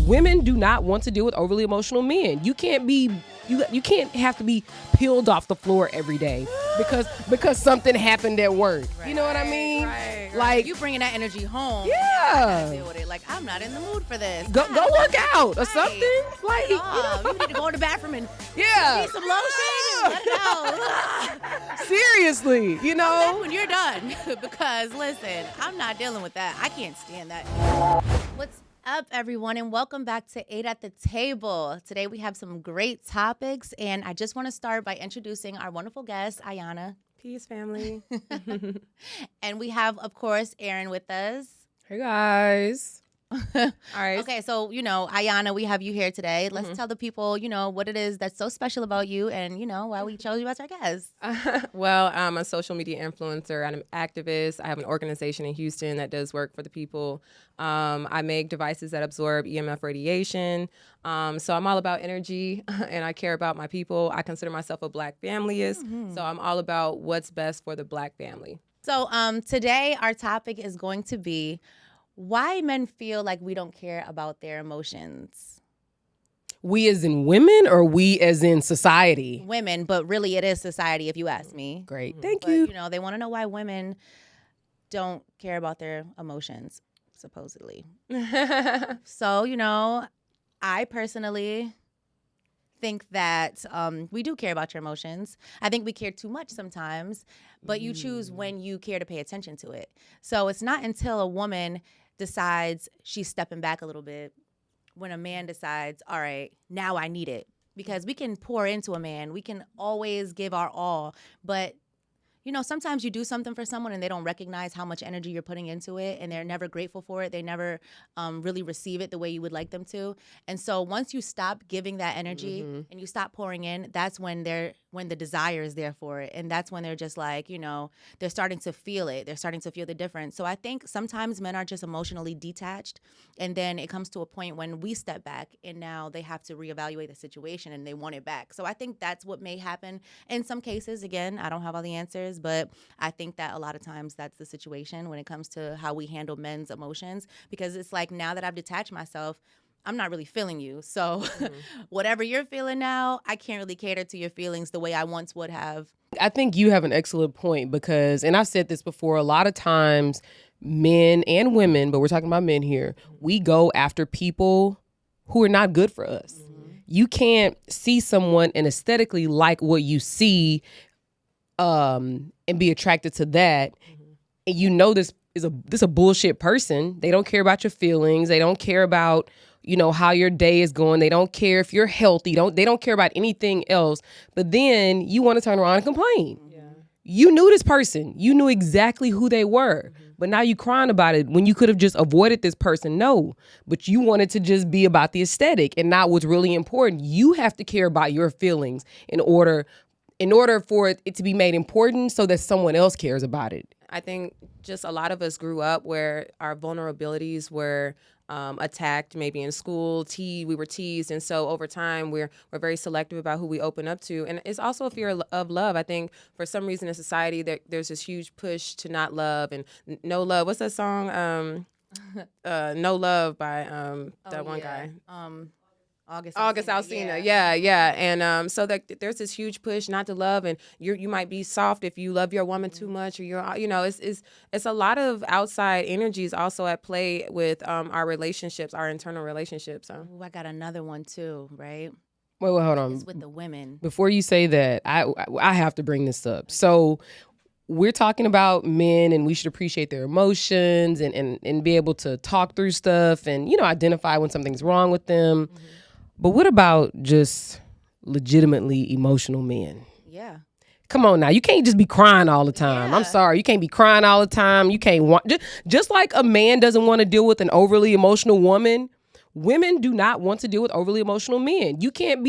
Women do not want to deal with overly emotional men. You can't have to be peeled off the floor every day because something happened at work. Right, you know what I mean? Right. Like you bringing that energy home. Yeah. And I gotta deal with it. Like, I'm not in the mood for this. Go work out or something. Like, you need to go to the bathroom and yeah. need some lotion and let it out. Seriously, Come back when you're done. Because listen, I'm not dealing with that. I can't stand that. What's up, everyone, and welcome back to 8 at the Table. Today we have some great topics, and I just want to start by introducing our wonderful guest, Aayanna. Peace, family. And we have, of course, Erin with us. Hey guys. All right. Okay, so, Aayanna, we have you here today. Let's tell the people, what it is that's so special about you and, why we chose you as our guest. Well, I'm a social media influencer. I'm an activist. I have an organization in Houston that does work for the people. I make devices that absorb EMF radiation. So I'm all about energy and I care about my people. I consider myself a Black familyist. So I'm all about what's best for the Black family. So today our topic is going to be why men feel like we don't care about their emotions. We as in women or we as in society? Women, but really it is society if you ask me. Great. Thank But, you. They want to know why women don't care about their emotions, supposedly. So, I personally think that we do care about your emotions. I think we care too much sometimes, but you choose when you care to pay attention to it. So it's not until a woman decides she's stepping back a little bit when a man decides, all right, now I need it. Because we can pour into a man. We can always give our all. But, sometimes you do something for someone and they don't recognize how much energy you're putting into it and they're never grateful for it. They never really receive it the way you would like them to. And so once you stop giving that energy and you stop pouring in, that's when the desire is there for it. And that's when they're just like, they're starting to feel it. They're starting to feel the difference. So I think sometimes men are just emotionally detached. And then it comes to a point when we step back and now they have to reevaluate the situation and they want it back. So I think that's what may happen in some cases. Again, I don't have all the answers, but I think that a lot of times that's the situation when it comes to how we handle men's emotions, because it's like now that I've detached myself, I'm not really feeling you. So whatever you're feeling now, I can't really cater to your feelings the way I once would have. I think you have an excellent point because, and I've said this before, a lot of times men and women, but we're talking about men here, we go after people who are not good for us. You can't see someone and aesthetically like what you see and be attracted to that. And this is a bullshit person. They don't care about your feelings. They don't care about how your day is going. They don't care if you're healthy. They don't care about anything else. But then you want to turn around and complain. Yeah. You knew this person. You knew exactly who they were. But now you crying about it when you could have just avoided this person. No, but you wanted to just be about the aesthetic and not what's really important. You have to care about your feelings in order for it to be made important so that someone else cares about it. I think just a lot of us grew up where our vulnerabilities were attacked, maybe in school, we were teased. And so over time, we're very selective about who we open up to. And it's also a fear of love. I think for some reason in society, there's this huge push to not love and no love. What's that song? No Love by that one guy. August Alsina. Yeah. And so there's this huge push not to love, and you might be soft if you love your woman too much, or it's a lot of outside energies also at play with our relationships, our internal relationships. So. Ooh, I got another one too, right? Wait, hold on. It's with the women. Before you say that, I have to bring this up. So we're talking about men and we should appreciate their emotions and be able to talk through stuff and, identify when something's wrong with them. But what about just legitimately emotional men? Yeah. Come on now. You can't just be crying all the time. Yeah. I'm sorry. You can't be crying all the time. You can't just like a man doesn't want to deal with an overly emotional woman, women do not want to deal with overly emotional men. You can't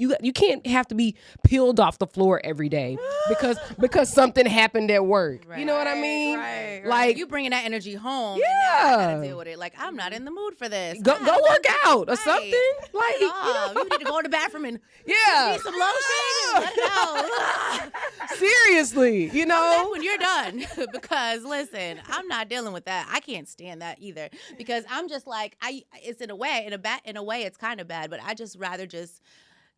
You can't have to be peeled off the floor every day because something happened at work. You know what I mean? Right. Like you bringing that energy home, and now I gotta Yeah. deal with it. Like I'm not in the mood for this. go work out or Right. something. Like You need to go to the bathroom and yeah. need some lotion and let it out. Seriously, Come back when you're done. Because listen, I'm not dealing with that. I can't stand that either. Because I'm just like, it's in a way it's kind of bad, but I just rather just,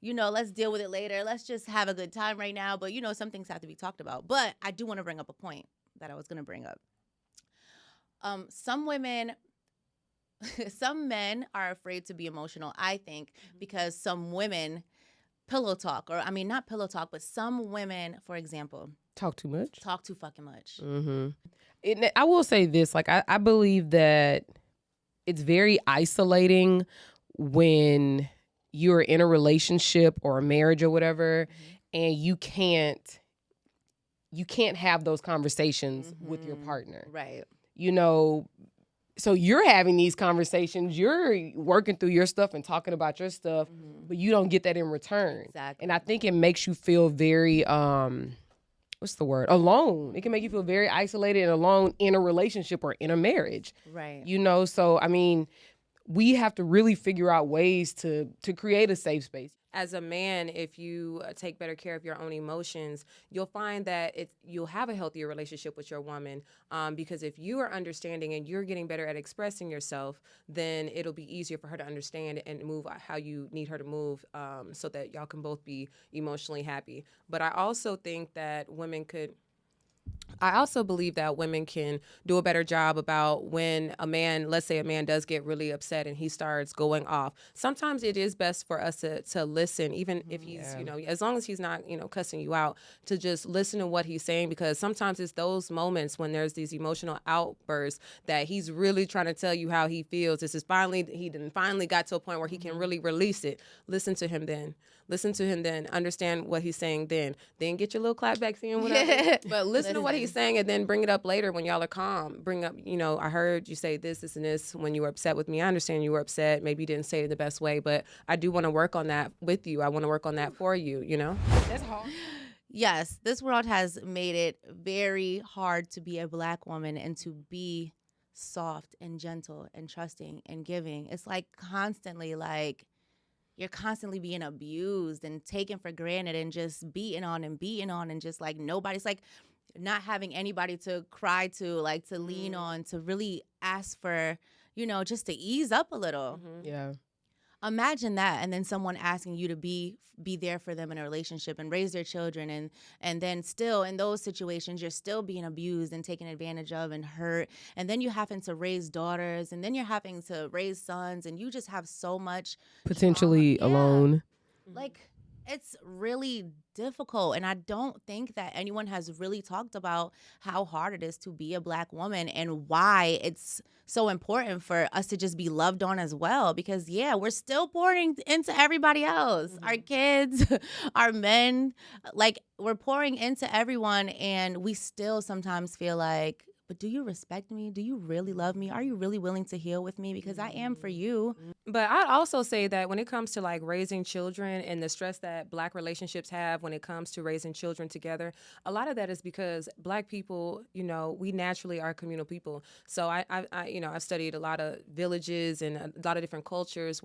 let's deal with it later. Let's just have a good time right now. But some things have to be talked about. But I do want to bring up a point that I was going to bring up. Some men are afraid to be emotional, I think, because some women pillow talk, or I mean, not pillow talk, but some women, for example, talk too much. talk too fucking much. I will say this, like I believe that it's very isolating when you're in a relationship or a marriage or whatever, and you can't have those conversations with your partner. Right. So you're having these conversations, you're working through your stuff and talking about your stuff, but you don't get that in return. Exactly. And I think it makes you feel very, what's the word? Alone. It can make you feel very isolated and alone in a relationship or in a marriage. Right. So I mean, we have to really figure out ways to create a safe space. As a man, if you take better care of your own emotions, you'll find that you'll have a healthier relationship with your woman. Because if you are understanding and you're getting better at expressing yourself, then it'll be easier for her to understand and move how you need her to move, so that y'all can both be emotionally happy. But I also think that I also believe that women can do a better job about when let's say a man does get really upset and he starts going off. Sometimes it is best for us to listen, even if he's, as long as he's not, cussing you out, to just listen to what he's saying, because sometimes it's those moments when there's these emotional outbursts that he's really trying to tell you how he feels. He finally got to a point where he can really release it. Listen to him then. Understand what he's saying then get your little clap back in, whatever. But listen to what he's saying and then bring it up later when y'all are calm. Bring up, I heard you say this, and this when you were upset with me. I understand you were upset. Maybe you didn't say it the best way, but I do want to work on that with you. I want to work on that for you, That's hard. Yes, this world has made it very hard to be a Black woman and to be soft and gentle and trusting and giving. It's like constantly you're constantly being abused and taken for granted and just beaten on and just like nobody's like not having anybody to cry to, like to lean on, to really ask for, just to ease up a little. Yeah. Imagine that, and then someone asking you to be there for them in a relationship and raise their children, and then still in those situations you're still being abused and taken advantage of and hurt, and then you're having to raise daughters, and then you're having to raise sons, and you just have so much Potentially trauma. alone. Like, it's really difficult, and I don't think that anyone has really talked about how hard it is to be a Black woman and why it's so important for us to just be loved on as well, because we're still pouring into everybody else, our kids, our men, like we're pouring into everyone, and we still sometimes feel like, but do you respect me? Do you really love me? Are you really willing to heal with me? Because I am for you. But I'd also say that when it comes to like raising children and the stress that Black relationships have when it comes to raising children together, a lot of that is because Black people, we naturally are communal people. So I've studied a lot of villages and a lot of different cultures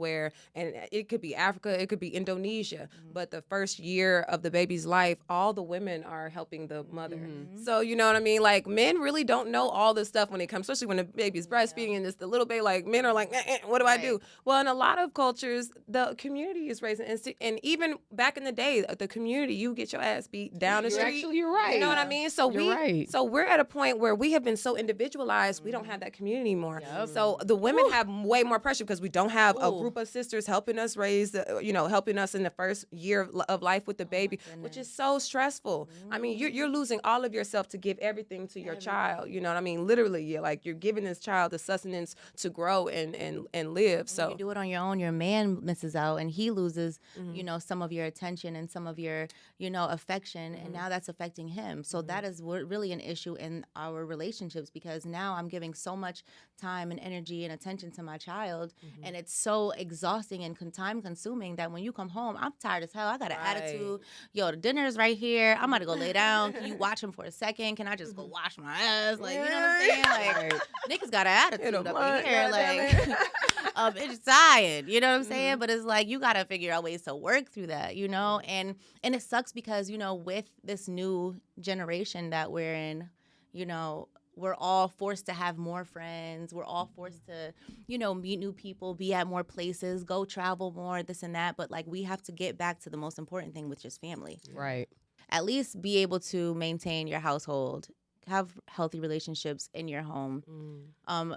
and it could be Africa, it could be Indonesia, but the first year of the baby's life, all the women are helping the mother. So you know what I mean? Like, men really don't know all this stuff when it comes, especially when the baby's breastfeeding and it's the little baby, like men are like, what do I do? Well, in a lot of cultures, the community is raising, and even back in the day, the community, you get your ass beat down the street. Actually, you're right. You know what I mean? So You're we're at a point where we have been so individualized, we don't have that community anymore. So the women have way more pressure because we don't have a group of sisters helping us raise, helping us in the first year of life with the baby, which is so stressful. I mean, you're losing all of yourself to give everything to your child. You know what I mean? Literally, like you're giving this child the sustenance to grow and live. So when you do it on your own, your man misses out and he loses, some of your attention and some of your, affection. And now that's affecting him. So that is really an issue in our relationships, because now I'm giving so much time and energy and attention to my child. And it's so exhausting and time consuming that when you come home, I'm tired as hell. I got an attitude. Yo, the dinner is right here. I'm about to go lay down. Can you watch him for a second? Can I just go wash my ass? Like, you know what I'm saying? Like, niggas got an attitude up in here. Like, it's tired. You know what I'm saying? But it's like, you got to figure out ways to work through that, And it sucks because, with this new generation that we're in, we're all forced to have more friends. We're all forced to, meet new people, be at more places, go travel more, this and that. But, like, we have to get back to the most important thing, which is family. Right. At least be able to maintain your household, have healthy relationships in your home.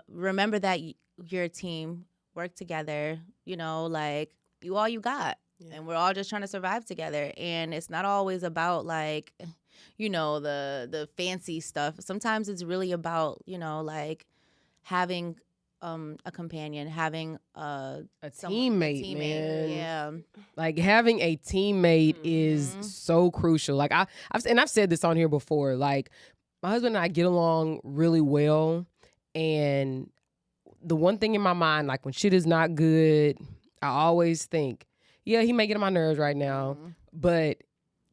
Remember that you're a team, work together, like, you all you got. Yeah. And we're all just trying to survive together. And it's not always about, like, the fancy stuff. Sometimes it's really about, like, having a companion, having a teammate, man. Yeah. Like, having a teammate is so crucial. Like, I've said this on here before. Like, my husband and I get along really well. And the one thing in my mind, like, when shit is not good, I always think, yeah, he may get on my nerves right now, but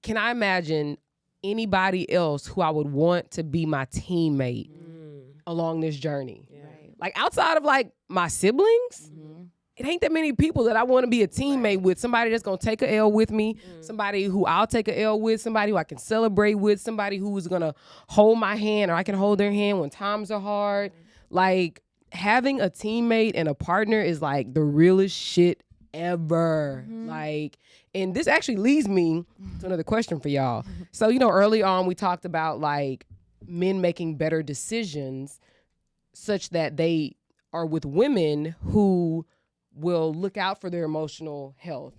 can I imagine anybody else who I would want to be my teammate along this journey? Yeah. Right. Like, outside of, like, my siblings, it ain't that many people that I want to be a teammate with. Somebody that's going to take a L with me, somebody who I'll take a L with, somebody who I can celebrate with, somebody who's going to hold my hand or I can hold their hand when times are hard. Like, having a teammate and a partner is, like, the realest shit ever. Like, and this actually leads me to another question for y'all. So, early on we talked about, like, men making better decisions such that they are with women who will look out for their emotional health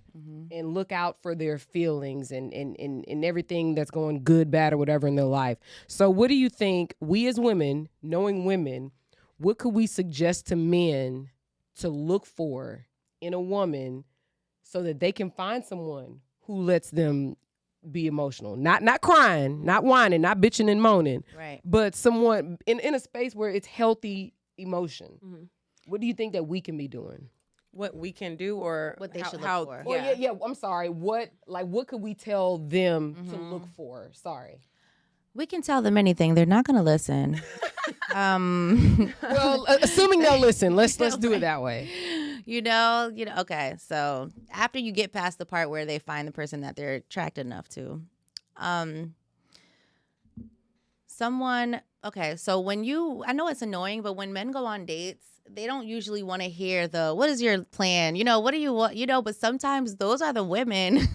and look out for their feelings and everything that's going good, bad, or whatever in their life. So what do you think, we as women, knowing women, what could we suggest to men to look for in a woman so that they can find someone who lets them be emotional? Not crying, not whining, not bitching and moaning, right? But someone in a space where it's healthy emotion. What do you think that we can be doing? What we can do, or what they should look for? Well, yeah. I'm sorry. What could we tell them to look for? Sorry. We can tell them anything. They're not going to listen. Well, assuming they'll listen, let's do it that way. Okay. So after you get past the part where they find the person that they're attracted enough to, okay. So I know it's annoying, but when men go on dates, they don't usually want to hear what is your plan? What do you want? But sometimes those are the women,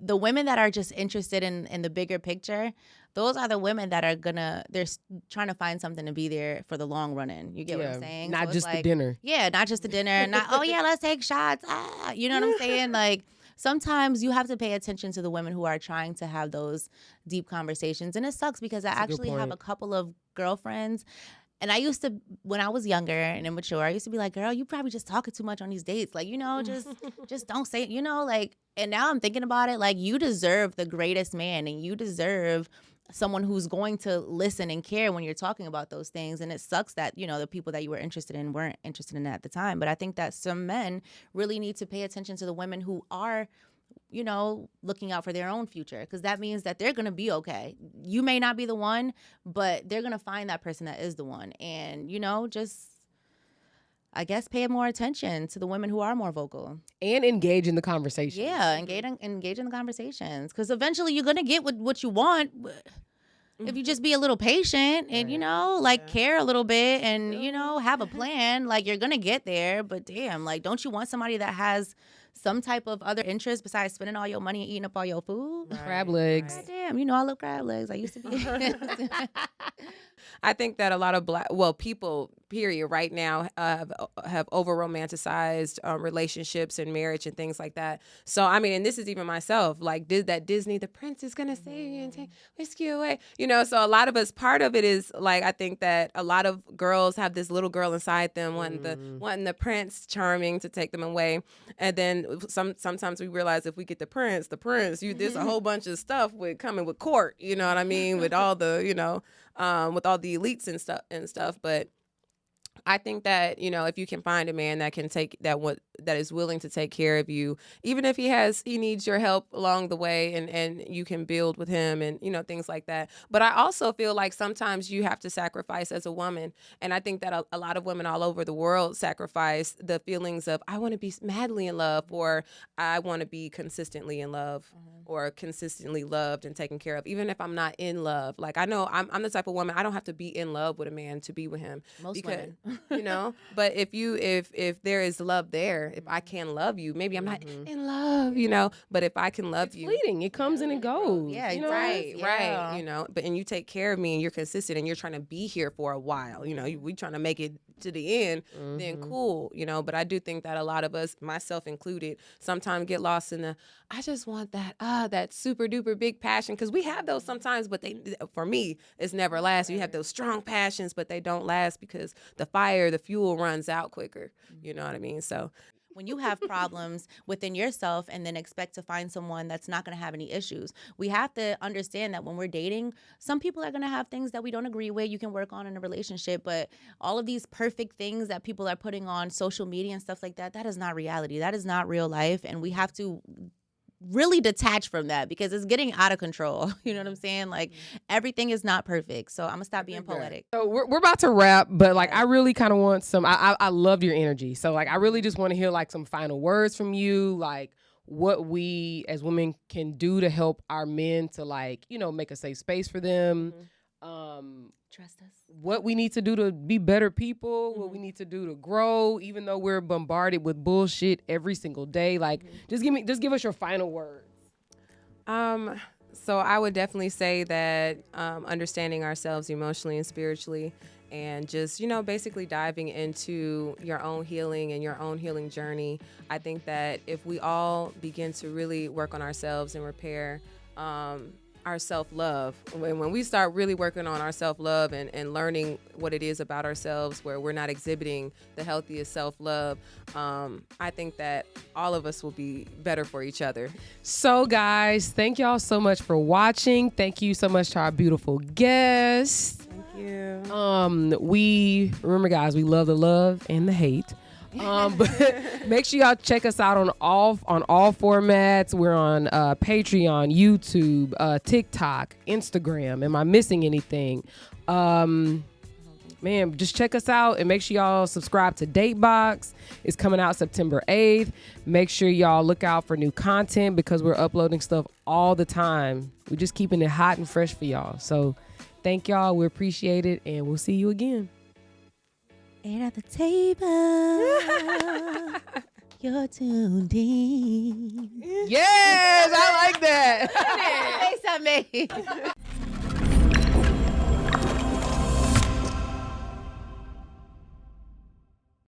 the women that are just interested in the bigger picture. Those are the women that are they're trying to find something to be there for the long run in. You get what I'm saying? Not just the dinner. Yeah, not just the dinner. Not, oh yeah, let's take shots. You know what I'm saying? Like, sometimes you have to pay attention to the women who are trying to have those deep conversations. And it sucks because I actually have a couple of girlfriends. And I used to, when I was younger and immature, I used to be like, girl, you probably just talking too much on these dates. Like, just don't say it, like, and now I'm thinking about it, like, you deserve the greatest man and you deserve someone who's going to listen and care when you're talking about those things. And it sucks that, the people that you were interested in weren't interested in it at the time. But I think that some men really need to pay attention to the women who are, looking out for their own future, because that means that they're going to be okay. You may not be the one, but they're going to find that person that is the one. And, just, I guess, pay more attention to the women who are more vocal. And engage in the conversation. Yeah, engage in the conversations, because eventually you're going to get what you want. If you just be a little patient and, care a little bit and, have a plan, like, you're going to get there. But damn, like, don't you want somebody that has some type of other interest besides spending all your money and eating up all your food? Crab legs. God damn, I love crab legs. I used to be. I think that a lot of people, period, right now have over romanticized relationships and marriage and things like that. So I mean, and this is even myself. Like, did that Disney, the prince is gonna save you and whisk you away, So a lot of us, part of it is like, I think that a lot of girls have this little girl inside them wanting the prince charming to take them away, and then sometimes we realize if we get the prince, there's a whole bunch of stuff coming with court. You know what I mean? With all the with all the elites and stuff, but I think that, if you can find a man that can that is willing to take care of you, even if he needs your help along the way, and you can build with him and, things like that. But I also feel like sometimes you have to sacrifice as a woman. And I think that a lot of women all over the world sacrifice the feelings of, I want to be madly in love, or I want to be consistently in love, or consistently loved and taken care of, even if I'm not in love. Like, I know I'm the type of woman, I don't have to be in love with a man to be with him. Most women. But if there is love there, if I can love you, maybe I'm not in love, but if I can love it's you, fleeting. It comes and it goes. Yeah, right, yeah. but and you take care of me and you're consistent and you're trying to be here for a while, we trying to make it to the end, then cool, but I do think that a lot of us, myself included, sometimes get lost in I just want that super duper big passion, because we have those sometimes, but for me, it's never lasts. You have those strong passions, but they don't last because the fuel runs out quicker. You know what I mean? So when you have problems within yourself and then expect to find someone that's not going to have any issues, we have to understand that when we're dating, some people are going to have things that we don't agree with. You can work on in a relationship, but all of these perfect things that people are putting on social media and stuff like that, that is not reality. That is not real life. And we have to really detach from that because it's getting out of control. You know what I'm saying? Like, everything is not perfect. So I'm gonna stop being poetic. So we're about to wrap, but like, I really kind of want I loved your energy. So like, I really just want to hear like some final words from you, like what we as women can do to help our men to like, make a safe space for them. Trust us. What we need to do to be better people, what we need to do to grow, even though we're bombarded with bullshit every single day. Like, just give us your final words. So I would definitely say that understanding ourselves emotionally and spiritually, and just, basically diving into your own healing and your own healing journey. I think that if we all begin to really work on ourselves and repair our self-love, when we start really working on our self-love and learning what it is about ourselves, where we're not exhibiting the healthiest self-love, I think that all of us will be better for each other. So guys, thank y'all so much for watching. Thank you so much to our beautiful guests. Thank you. Remember guys, we love the love and the hate. But make sure y'all check us out on all formats. We're on Patreon, YouTube, TikTok, Instagram. Am I missing anything? Man, just check us out and make sure y'all subscribe to Datebox. It's coming out September 8th. Make sure y'all look out for new content because we're uploading stuff all the time. We're just keeping it hot and fresh for y'all. So thank y'all. We appreciate it, and we'll see you again. And at the table, you're tuned in. Yes, I like that. Face I made.